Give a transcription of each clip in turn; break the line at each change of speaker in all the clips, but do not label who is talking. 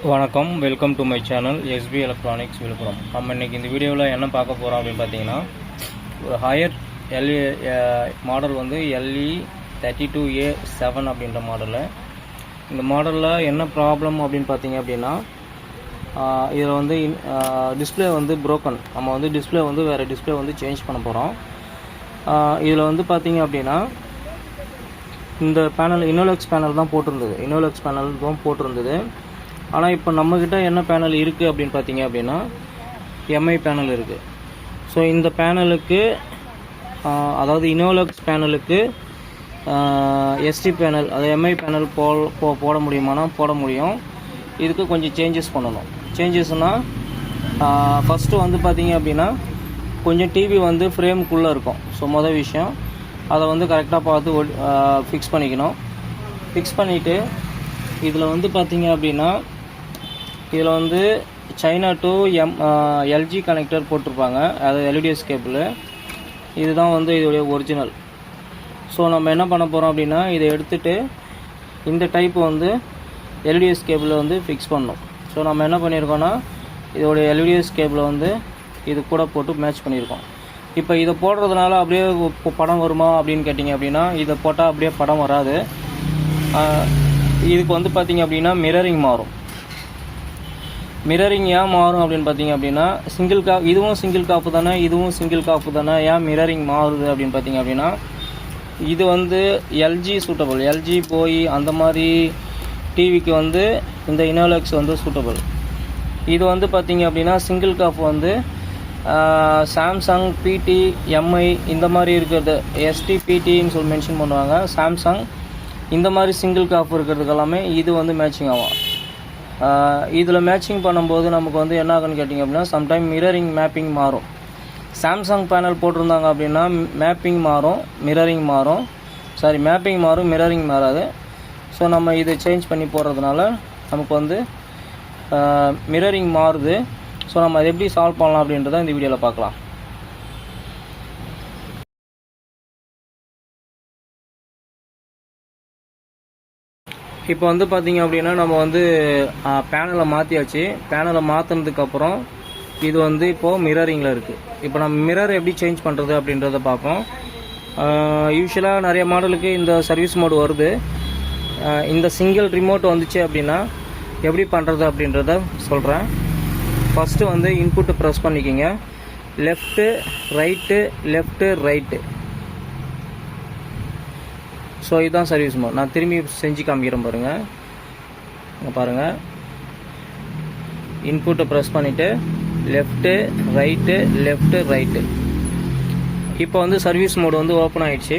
வணக்கம், welcome to my channel SP electronics Villupuram. நம்ம இன்றைக்கி இந்த வீடியோவில் என்ன பார்க்க போகிறோம் அப்படின்னு பார்த்தீங்கன்னா, ஒரு ஹையர் எல்இ மாடல் வந்து LE32A7 அப்படின்ற மாடலு. இந்த மாடலில் என்ன ப்ராப்ளம் அப்படின்னு பார்த்தீங்க அப்படின்னா, இதில் வந்து டிஸ்பிளே வந்து ப்ரோக்கன். நம்ம வந்து டிஸ்பிளே வந்து வேறு டிஸ்பிளே வந்து சேஞ்ச் பண்ண போகிறோம். இதில் வந்து பார்த்தீங்க அப்படின்னா, இந்த பேனல் இன்னோலெக்ஸ் பேனல் தான் போட்டிருந்தது. ஆனால் இப்போ நம்மக்கிட்ட என்ன பேனல் இருக்குது அப்படின்னு பார்த்தீங்க அப்படின்னா, எம்ஐ பேனல் இருக்குது. ஸோ இந்த பேனலுக்கு அதாவது இன்னோலெக்ஸ் பேனலுக்கு எஸ்டி பேனல், அது எம்ஐ பேனல் போட முடியுமானா போட முடியும். இதுக்கு கொஞ்சம் சேஞ்சஸ் பண்ணணும். சேஞ்சஸ்னால் ஃபஸ்ட்டு வந்து பார்த்தீங்க அப்படின்னா, கொஞ்சம் டிவி வந்து ஃப்ரேமுக்குள்ளே இருக்கும். ஸோ மொதல் விஷயம் அதை வந்து கரெக்டாக பார்த்து ஃபிக்ஸ் பண்ணிக்கணும். ஃபிக்ஸ் பண்ணிவிட்டு இதில் வந்து பார்த்தீங்க அப்படின்னா, இதில் வந்து சைனா டு எல்ஜி கனெக்டர் போட்டிருப்பாங்க. அது எல்இடிஎஸ் கேபிள். இதுதான் வந்து இதோடைய ஒரிஜினல். ஸோ நம்ம என்ன பண்ண போகிறோம் அப்படின்னா, இதை எடுத்துகிட்டு இந்த டைப் வந்து எல்இடிஎஸ் கேபிளை வந்து ஃபிக்ஸ் பண்ணணும். ஸோ நம்ம என்ன பண்ணியிருக்கோன்னா, இதோடைய எல்இடிஎஸ் கேபிளை வந்து இது கூட போட்டு மேட்ச் பண்ணியிருக்கோம். இப்போ இதை போடுறதுனால அப்படியே படம் வருமா அப்படின்னு கேட்டிங்க அப்படின்னா, இதை போட்டால் அப்படியே படம் வராது. இதுக்கு வந்து பார்த்திங்க அப்படின்னா மிரரிங் மாறும். மிரரிங் ஏன் மாறும் அப்படின்னு பார்த்தீங்க அப்படின்னா, இதுவும் சிங்கிள் காப்பு தானே, ஏன் மிரரிங் மாறுது அப்படின்னு பார்த்தீங்க அப்படின்னா, இது வந்து எல்ஜி போய் அந்த மாதிரி டிவிக்கு வந்து இந்த இன்னோலெக்ஸ் வந்து சூட்டபிள். இது வந்து பார்த்தீங்க அப்படின்னா சிங்கிள் காப்பு வந்து சாம்சங், பிடி, எம்ஐ இந்த மாதிரி இருக்கிறது, எஸ்டி, பிடின்னு சொல்லி மென்ஷன் பண்ணுவாங்க. சாம்சங் இந்த மாதிரி சிங்கிள் காப்பு இருக்கிறதுக்கு எல்லாமே இது வந்து மேட்சிங் ஆகும். இதில் மேட்சிங் பண்ணும்போது நமக்கு வந்து என்ன ஆகுன்னு கேட்டிங்க அப்படின்னா, சம்டைம் மிரரிங் மேப்பிங் மாறும். சாம்சங் பேனல் போட்டிருந்தாங்க அப்படின்னா மேப்பிங் மாறும், மிரரிங் மாறாது. ஸோ நம்ம இதை சேஞ்ச் பண்ணி போடுறதுனால நமக்கு வந்து மிரரிங் மாறுது. ஸோ நம்ம அதை எப்படி சால்வ் பண்ணலாம் அப்படின்றத இந்த வீடியோவில் பார்க்கலாம். இப்போ வந்து பார்த்திங்க அப்படின்னா, நம்ம வந்து பேனலை மாற்றியாச்சு. பேனலை மாற்றினதுக்கப்புறம் இது வந்து இப்போது மிரரிங்கில் இருக்குது. இப்போ நம்ம மிரர் எப்படி சேஞ்ச் பண்ணுறது அப்படின்றத பார்ப்போம். யூஸ்வலாக நிறைய மாடலுக்கு இந்த சர்வீஸ் மோடு வருது. இந்த சிங்கிள் ரிமோட் வந்துச்சு அப்படின்னா எப்படி பண்ணுறது அப்படின்றத சொல்கிறேன். ஃபஸ்ட்டு வந்து இன்புட்டு ப்ரெஸ் பண்ணிக்கிங்க. Left right. ஸோ இதுதான் சர்வீஸ் மோட். நான் திரும்பி செஞ்சு காமிக்கிறேன் பாருங்கள். இங்கே பாருங்கள், இன்புட்டை ப்ரெஸ் பண்ணிவிட்டு லெஃப்ட்டு ரைட்டு. இப்போ வந்து சர்வீஸ் மோடு வந்து ஓப்பன் ஆகிடுச்சு.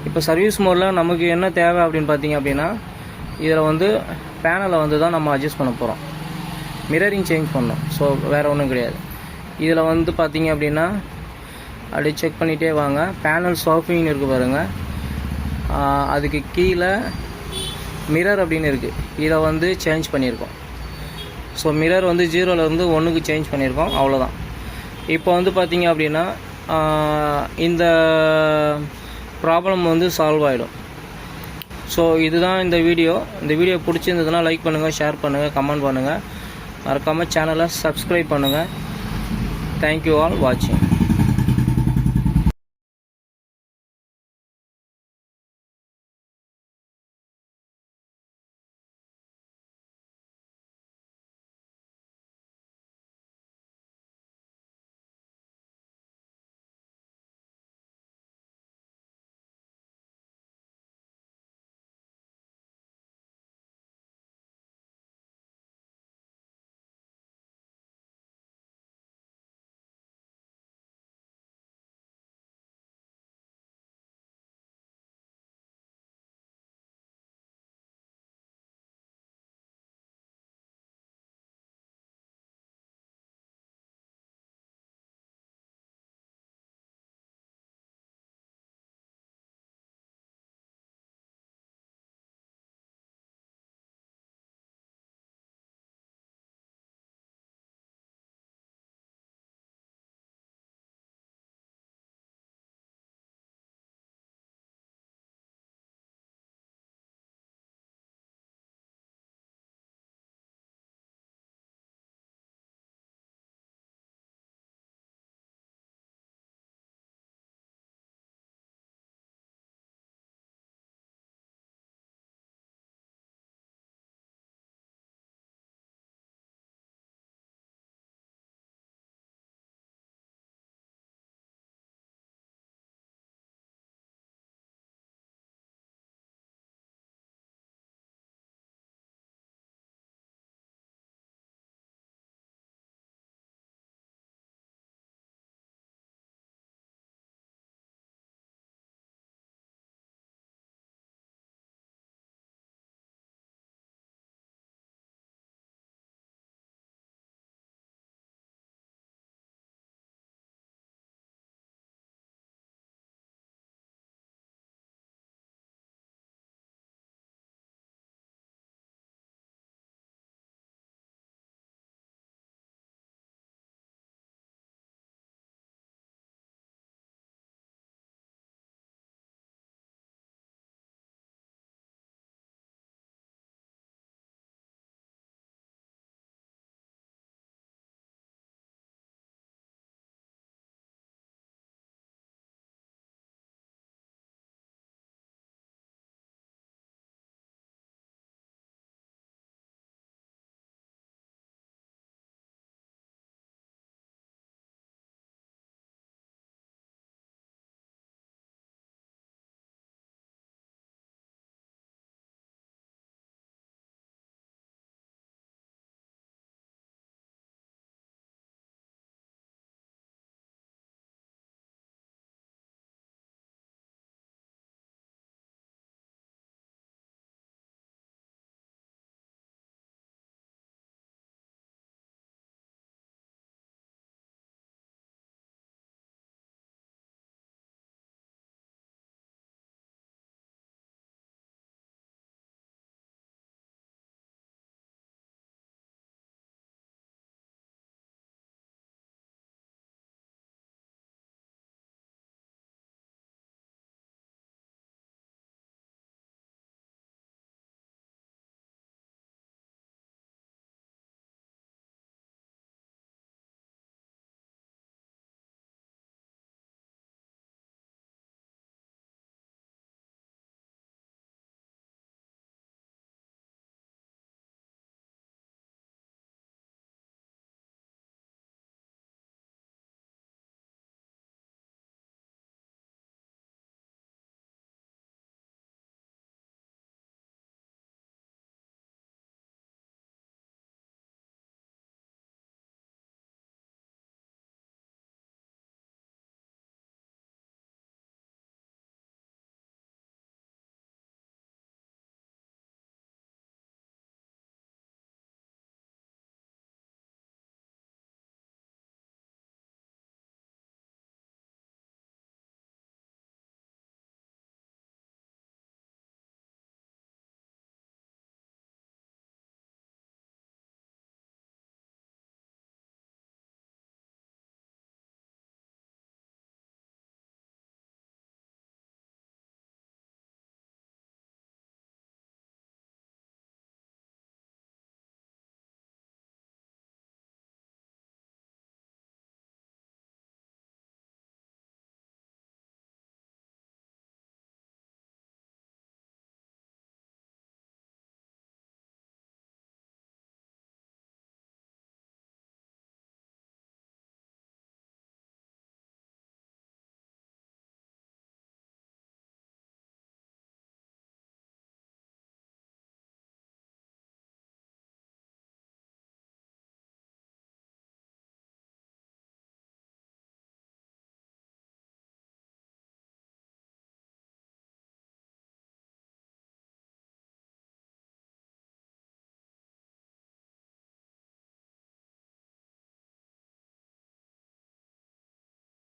இப்போ சர்வீஸ் மோடில் நமக்கு என்ன தேவை அப்படின்னு பார்த்தீங்க அப்படின்னா, இதில் வந்து பேனலை வந்து தான் நம்ம அட்ஜஸ்ட் பண்ண போகிறோம். மிரரிங் சேஞ்ச் பண்ணோம். ஸோ வேறு ஒன்றும் கிடையாது. இதில் வந்து பார்த்தீங்க அப்படின்னா அப்படியே செக் பண்ணிகிட்டே வாங்க. பேனல் சாஃப்ட்விங்னு இருக்குது பாருங்கள். அதுக்கு கீழே மிரர் அப்படின்னு இருக்குது. இதை வந்து சேஞ்ச் பண்ணியிருக்கோம். ஸோ மிரர் வந்து 0லேருந்து 1க்கு சேஞ்ச் பண்ணியிருக்கோம். அவ்வளோதான். இப்போ வந்து பார்த்திங்க அப்படின்னா இந்த ப்ராப்ளம் வந்து சால்வ் ஆகிடும். ஸோ இதுதான் இந்த வீடியோ. இந்த வீடியோ பிடிச்சிருந்ததுன்னா லைக் பண்ணுங்கள், ஷேர் பண்ணுங்கள், கமெண்ட் பண்ணுங்கள். மறக்காமல் சேனலை சப்ஸ்கிரைப் பண்ணுங்கள். தேங்க்யூ ஆல் வாட்சிங்.